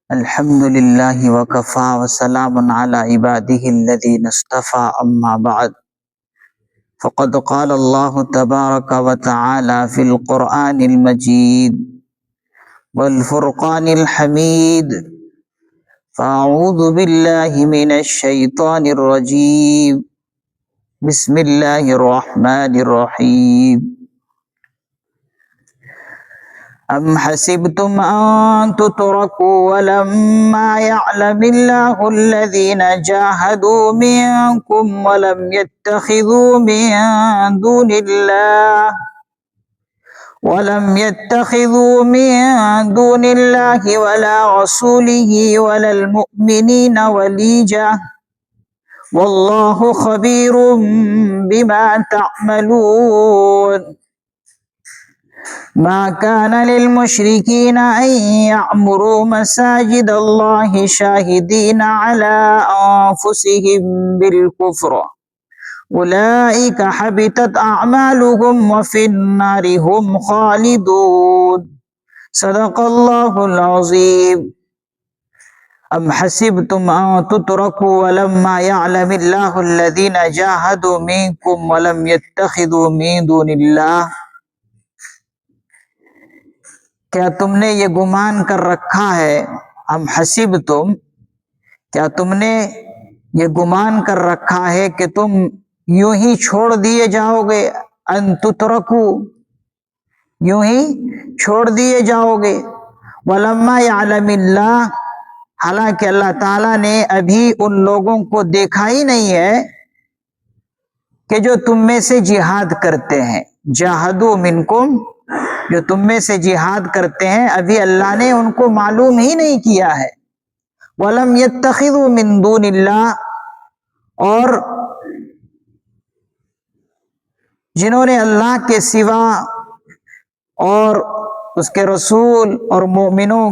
الحمد لله وكفى وسلام على عباده الذين اصطفى أما بعد فقد قال الله تبارك وتعالى في القرآن المجيد والفرقان الحميد فأعوذ بالله من الشيطان الرجيم بسم الله الرحمن الرحيم أم حسبتم أن تتركوا ولما يعلم الله الذين جاهدوا منكم ولم يتخذوا من دون الله ولا رسوله ولا المؤمنين وليجا والله خبير بما تعملون ما كان للمشركين أن يعمروا مساجد الله شاهدين على أنفسهم بالكفر أولئك حبطت أعمالهم وفي النار هم خالدون صدق الله العظيم أم حسبتم أن تتركوا ولما يعلم الله الذين جاهدوا منكم ولم يتخذوا من دون الله کیا تم نے یہ گمان کر رکھا ہے ام حسبتم کیا تم نے یہ گمان کر رکھا ہے کہ تم یوں ہی چھوڑ دیے جاؤ گے ان تترکو یوں ہی چھوڑ دیے جاؤ گے ولما یعلم اللہ حالانکہ اللہ تعالیٰ نے ابھی ان لوگوں کو دیکھا ہی نہیں ہے کہ جو تم میں سے جہاد کرتے ہیں جاہدوا منکم جو تم میں سے جہاد کرتے ہیں ابھی اللہ نے ان کو معلوم ہی نہیں کیا ہے وَلَمْ يَتَّخِذُوا مِن دُونِ اللَّهِ اور جنہوں نے اللہ کے سوا اور اس کے رسول اور مومنوں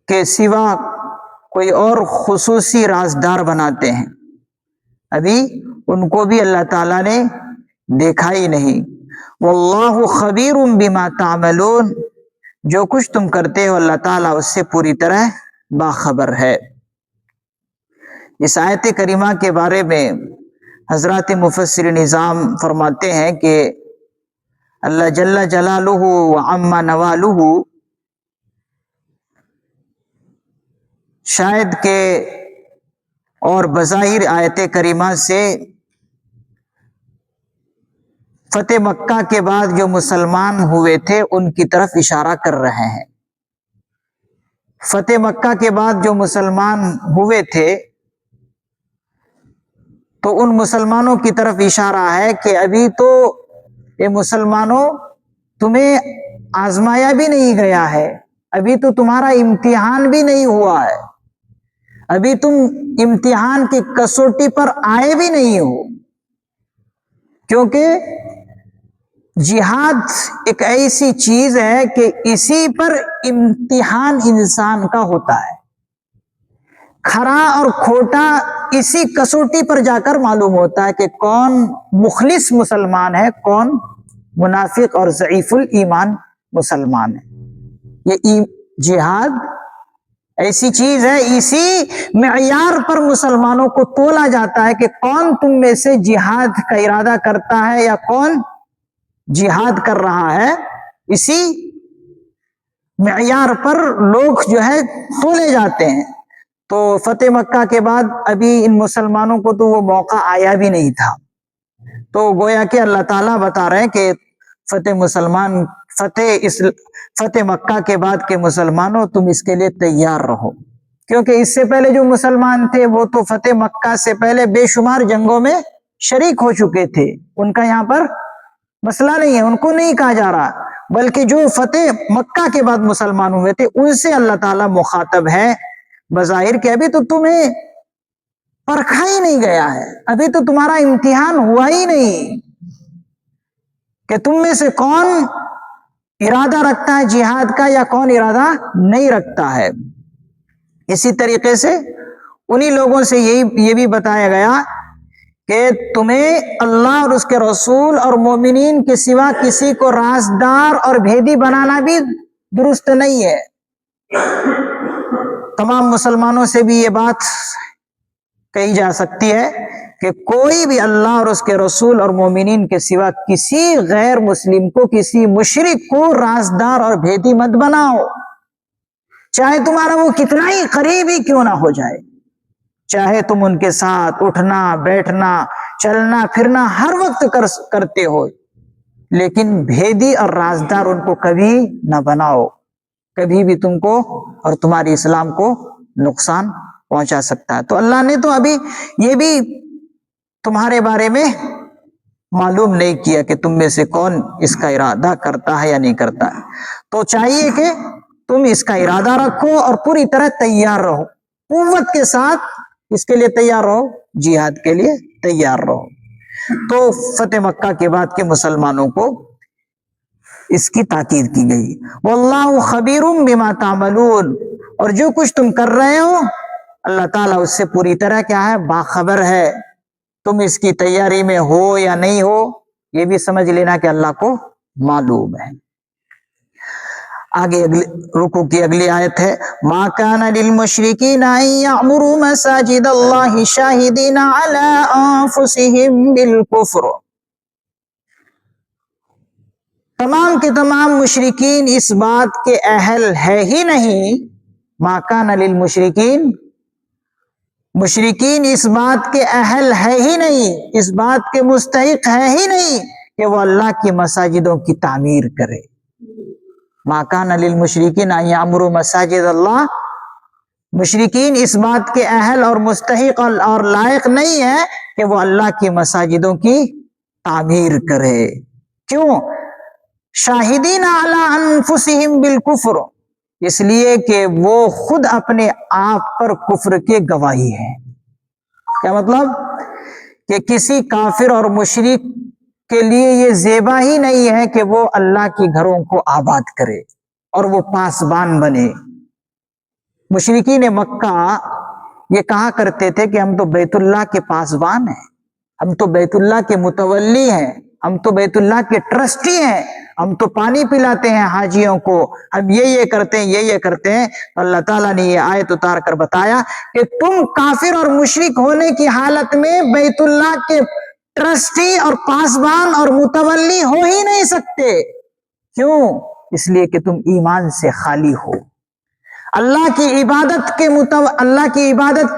کے سوا کوئی اور خصوصی رازدار بناتے ہیں ابھی ان کو بھی اللہ تعالیٰ نے دیکھا ہی نہیں واللہ خبیر بما تعملون جو کچھ تم کرتے ہو اللہ تعالیٰ اس سے پوری طرح باخبر ہے۔ اس آیت کریمہ کے بارے میں حضرات مفسر نظام فرماتے ہیں کہ اللہ جل جلالہ وعم نوالہ شاید کہ اور بظاہر آیت کریمہ سے فتح مکہ کے بعد جو مسلمان ہوئے تھے ان کی طرف اشارہ کر رہے ہیں۔ فتح مکہ کے بعد جو مسلمان ہوئے تھے تو ان مسلمانوں کی طرف اشارہ ہے کہ ابھی تو یہ مسلمانوں تمہیں آزمایا بھی نہیں گیا ہے، ابھی تو تمہارا امتحان بھی نہیں ہوا ہے، ابھی تم امتحان کی کسوٹی پر آئے بھی نہیں ہو، کیونکہ جہاد ایک ایسی چیز ہے کہ اسی پر امتحان انسان کا ہوتا ہے، کھرا اور کھوٹا اسی کسوٹی پر جا کر معلوم ہوتا ہے کہ کون مخلص مسلمان ہے، کون منافق اور ضعیف الایمان مسلمان ہے۔ یہ جہاد ایسی چیز ہے، اسی معیار پر مسلمانوں کو تولا جاتا ہے کہ کون تم میں سے جہاد کا ارادہ کرتا ہے یا کون جہاد کر رہا ہے، اسی معیار پر لوگ جو ہے تولے جاتے ہیں۔ تو فتح مکہ کے بعد ابھی ان مسلمانوں کو تو وہ موقع آیا بھی نہیں تھا، تو گویا کہ اللہ تعالیٰ بتا رہے ہیں کہ فتح مکہ کے بعد کے مسلمانوں تم اس کے لیے تیار رہو، کیونکہ اس سے پہلے جو مسلمان تھے وہ تو فتح مکہ سے پہلے بے شمار جنگوں میں شریک ہو چکے تھے، ان کا یہاں پر مسئلہ نہیں ہے، ان کو نہیں کہا جا رہا، بلکہ جو فتح مکہ کے بعد مسلمان ہوئے تھے ان سے اللہ تعالیٰ مخاطب ہے بظاہر کہ ابھی تو تمہیں پرکھا ہی نہیں گیا ہے، ابھی تو تمہارا امتحان ہوا ہی نہیں کہ تم میں سے کون ارادہ رکھتا ہے جہاد کا یا کون ارادہ نہیں رکھتا ہے۔ اسی طریقے سے انہی لوگوں سے یہ بھی بتایا گیا کہ تمہیں اللہ اور اس کے رسول اور مومنین کے سوا کسی کو رازدار اور بھیدی بنانا بھی درست نہیں ہے، تمام مسلمانوں سے بھی یہ بات کہی جا سکتی ہے کہ کوئی بھی اللہ اور اس کے رسول اور مومنین کے سوا کسی غیر مسلم کو، کسی مشرک کو رازدار اور بھیدی مت بناؤ، چاہے تمہارا وہ کتنا ہی قریبی کیوں نہ ہو جائے، چاہے تم ان کے ساتھ اٹھنا بیٹھنا چلنا پھرنا ہر وقت کرتے ہو، لیکن بھیدی اور رازدار ان کو کبھی نہ بناؤ، کبھی بھی تم کو اور تمہاری اسلام کو نقصان پہنچا سکتا ہے۔ تو اللہ نے تو ابھی یہ بھی تمہارے بارے میں معلوم نہیں کیا کہ تم میں سے کون اس کا ارادہ کرتا ہے یا نہیں کرتا ہے، تو چاہیے کہ تم اس کا ارادہ رکھو اور پوری طرح تیار رہو، قوت کے ساتھ اس کے لیے تیار رہو، جہاد کے لیے تیار رہو۔ تو فتح مکہ کے بعد کے مسلمانوں کو اس کی تاکید کی گئی، واللہ خبیر بما تعملون، اور جو کچھ تم کر رہے ہو اللہ تعالیٰ اس سے پوری طرح کیا ہے، باخبر ہے۔ تم اس کی تیاری میں ہو یا نہیں ہو یہ بھی سمجھ لینا کہ اللہ کو معلوم ہے۔ آگے رکوع کی اگلی آیت ہے، ما کان للمشرکین ان یعمروا مساجد اللہ شاہدین علی انفسہم بالکفر، تمام کے تمام مشرکین اس بات کے اہل ہے ہی نہیں، ما کان للمشرکین، مشرکین اس بات کے اہل ہے ہی نہیں، اس بات کے مستحق ہے ہی نہیں کہ وہ اللہ کی مساجدوں کی تعمیر کرے۔ ما کان للمشرکین ان یعمروا مساجد اللہ، مشرکین اس بات کے اہل اور مستحق اور لائق نہیں ہے کہ وہ اللہ کی مساجدوں کی تعمیر کرے۔ کیوں؟ شاہدین علی انفسہم بالکفر، اس لیے کہ وہ خود اپنے آپ پر کفر کے گواہی ہے۔ کیا مطلب؟ کہ کسی کافر اور مشرک کے لیے یہ زیبا ہی نہیں ہے کہ وہ اللہ کی گھروں کو آباد کرے اور وہ پاسبان بنے۔ مشرکین مکہ یہ کہا کرتے تھے کہ ہم تو بیت اللہ کے پاسبان ہیں، ہم تو بیت اللہ کے متولی ہیں، ہم تو بیت اللہ کے ٹرسٹی ہیں، ہم تو پانی پلاتے ہیں حاجیوں کو، ہم یہ کرتے ہیں، یہ کرتے ہیں۔ اللہ تعالیٰ نے یہ آیت اتار کر بتایا کہ تم کافر اور مشرک ہونے کی حالت میں بیت اللہ کے ٹرسٹی اور پاسبان اور متولی ہو ہی نہیں سکتے۔ کیوں؟ اس لیے کہ تم ایمان سے خالی ہو۔ اللہ کی عبادت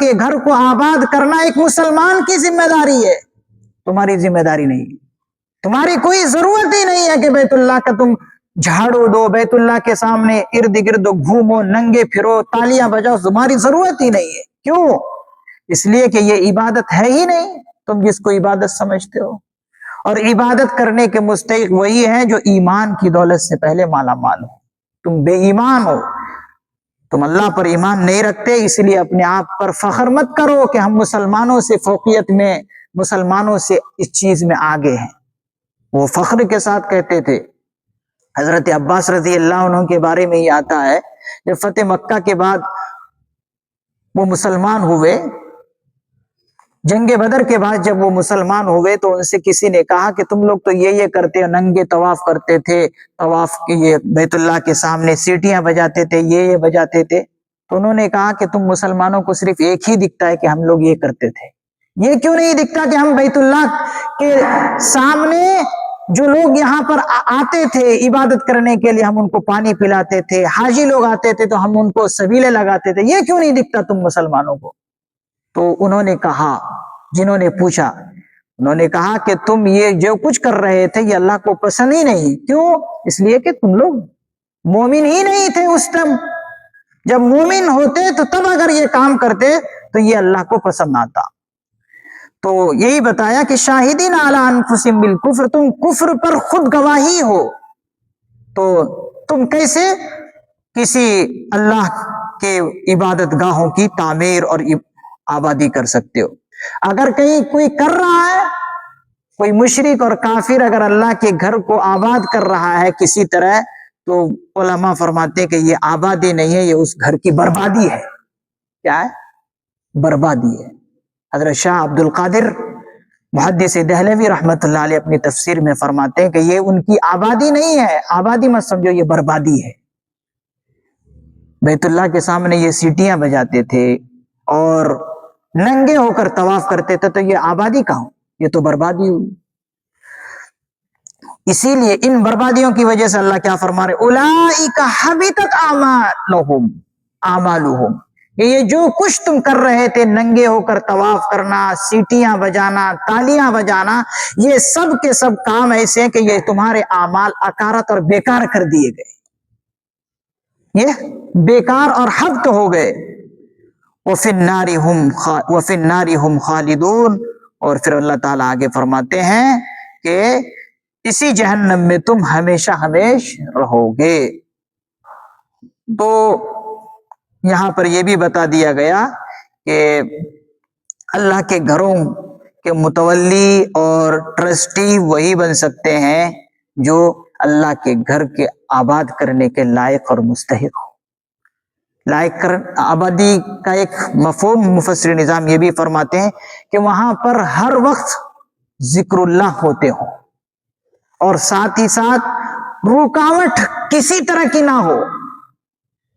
کے گھر کو آباد کرنا ایک مسلمان کی ذمہ داری ہے، تمہاری ذمہ داری نہیں ہے۔ تمہاری کوئی ضرورت ہی نہیں ہے کہ بیت اللہ کا تم جھاڑو دو، بیت اللہ کے سامنے ارد گرد گھومو، ننگے پھرو، تالیاں بجاؤ، تمہاری ضرورت ہی نہیں ہے۔ کیوں؟ اس لیے کہ یہ عبادت ہے ہی نہیں تم جس کو عبادت سمجھتے ہو، اور عبادت کرنے کے مستحق وہی ہیں جو ایمان کی دولت سے پہلے مالا مال ہو۔ تم بے ایمان ہو، تم اللہ پر ایمان نہیں رکھتے، اس لیے اپنے آپ پر فخر مت کرو کہ ہم مسلمانوں سے فوقیت میں، مسلمانوں سے اس چیز میں آگے ہیں۔ وہ فخر کے ساتھ کہتے تھے۔ حضرت عباس رضی اللہ عنہ کے بارے میں یہ آتا ہے، جب فتح مکہ کے بعد وہ مسلمان ہوئے، جنگ بدر کے بعد جب وہ مسلمان ہوئے تو ان سے کسی نے کہا کہ تم لوگ تو یہ کرتے ہو، ننگے طواف کرتے تھے، طواف یہ بیت اللہ کے سامنے سیٹیاں بجاتے تھے، یہ بجاتے تھے، تو انہوں نے کہا کہ تم مسلمانوں کو صرف ایک ہی دکھتا ہے کہ ہم لوگ یہ کرتے تھے، یہ کیوں نہیں دکھتا کہ ہم بیت اللہ کے سامنے جو لوگ یہاں پر آتے تھے عبادت کرنے کے لیے، ہم ان کو پانی پلاتے تھے، حاجی لوگ آتے تھے تو ہم ان کو سبیلے لگاتے تھے، یہ کیوں نہیں دکھتا تم مسلمانوں کو؟ تو انہوں نے کہا، جنہوں نے پوچھا، انہوں نے کہا کہ تم یہ جو کچھ کر رہے تھے یہ اللہ کو پسند ہی نہیں۔ کیوں؟ اس لیے کہ تم لوگ مومن ہی نہیں تھے اس ٹائم، جب مومن ہوتے تو تب اگر یہ کام کرتے تو یہ اللہ کو پسند آتا۔ تو یہی بتایا کہ شاہدین علی انفسہم بالکفر، تم کفر پر خود گواہی ہو، تو تم کیسے کسی اللہ کے عبادت گاہوں کی تعمیر اور آبادی کر سکتے ہو؟ اگر کہیں کوئی کر رہا ہے، کوئی مشرک اور کافر اگر اللہ کے گھر کو آباد کر رہا ہے کسی طرح، تو علماء فرماتے ہیں کہ یہ آبادی نہیں ہے، یہ اس گھر کی بربادی ہے۔ کیا ہے؟ بربادی ہے۔ حضرت شاہ عبد القادر محدث دہلوی رحمت اللہ علیہ اپنی تفسیر میں فرماتے ہیں کہ یہ ان کی آبادی نہیں ہے، آبادی مت سمجھو، یہ بربادی ہے۔ بیت اللہ کے سامنے یہ سیٹیاں بجاتے تھے اور ننگے ہو کر طواف کرتے تھے، تو یہ آبادی کہاں؟ یہ تو بربادی ہوئی۔ اسی لیے ان بربادیوں کی وجہ سے اللہ کیا فرما رہے؟ اولئک حبطت اعمالہم، یہ جو کچھ تم کر رہے تھے، ننگے ہو کر طواف کرنا، سیٹیاں بجانا، تالیاں بجانا، یہ سب کے سب کام ایسے ہیں کہ یہ تمہارے اعمال اکارت اور بیکار کر دیے گئے، یہ بیکار اور حبط ہو گئے۔ وفی النار ہم خالدون، اور پھر اللہ تعالیٰ آگے فرماتے ہیں کہ اسی جہنم میں تم ہمیشہ ہمیش رہو گے۔ تو یہاں پر یہ بھی بتا دیا گیا کہ اللہ کے گھروں کے متولی اور ٹرسٹی وہی بن سکتے ہیں جو اللہ کے گھر کے آباد کرنے کے لائق اور مستحق ہو۔ آبادی کا ایک مفہوم مفسر نظام یہ بھی فرماتے ہیں کہ وہاں پر ہر وقت ذکر اللہ ہوتے ہوں، اور ساتھ ہی ساتھ رکاوٹ کسی طرح کی نہ ہو۔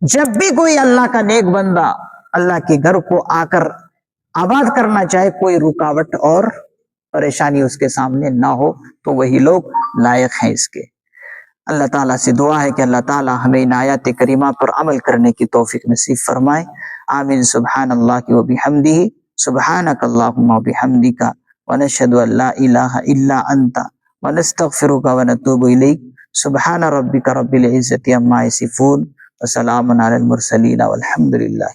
جب بھی کوئی اللہ کا نیک بندہ اللہ کے گھر کو آ کر آباد کرنا چاہے، کوئی رکاوٹ اور پریشانی اس کے سامنے نہ ہو، تو وہی لوگ لائق ہیں اس کے۔ اللہ تعالیٰ سے دعا ہے کہ اللہ تعالیٰ ہمیں ان آیات کریمہ پر عمل کرنے کی توفیق نصیب فرمائے، آمین۔ سبحان اللہ و بحمدہ، سبحانک اللہم و بحمدک، ونشہد ان لا الہ الا انت، ونستغفرک ونتوب الیک۔ سبحان ربک رب العزت عما یصفون، وسلام علی المرسلین، والحمد للہ۔